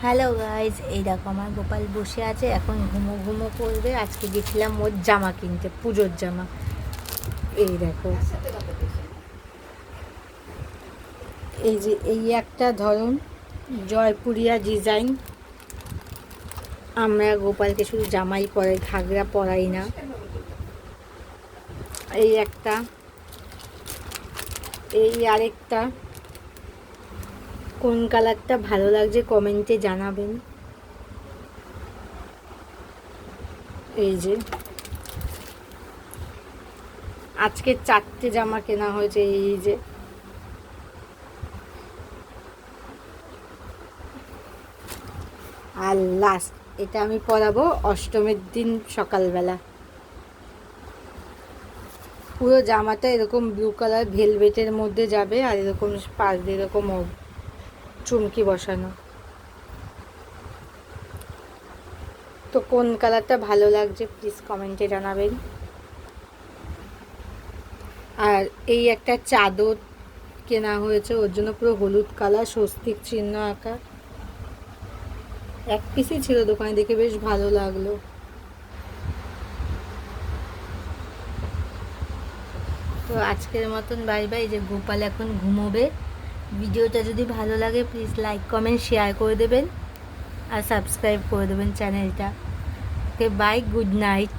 Hello guys, এই দেখো আমার গোপাল বসে আছে, এখন ঘুমো ঘুমো করবে। আজকে গেছিলাম ওর জামা কিনতে, পুজোর জামা। এই দেখো, এই যে এই একটা ধরুন জয়পুরিয়া ডিজাইন। আমরা গোপালকে শুধু জামাই পরাই, ঘাগরা পরাই না। এই একটা, এই আরেকটা। কোন কালারটা ভালো লাগছে কমেন্টে জানাবেন। এই যে আজকে 4টে জামা কেনা হয়েছে। এই যে আর লাস্ট এটা আমি পরাবো অষ্টমীর দিন সকালবেলা। পুরো জামাটা এরকম ব্লু কালার ভেলভেটের মধ্যে যাবে, আর এরকম পাশ দিয়ে এরকম চুমকি বসানো। তো কোন কালারটা ভালো লাগছে প্লিজ কমেন্টে জানাবেন। আর এই একটা চাদর কেনা হয়েছে ওর জন্য, পুরো হলুদ কালার, স্বস্তিক চিহ্ন আঁকা। এক পিসই ছিল দোকানে, দেখে বেশ ভালো লাগলো। তো আজকের মতন বাই বাই। যে গোপাল এখন ঘুমোবে। ভিডিওটা যদি ভালো লাগে প্লিজ লাইক কমেন্ট শেয়ার করে দেবেন, আর সাবস্ক্রাইব করে দেবেন চ্যানেলটা। Okay bye, good night.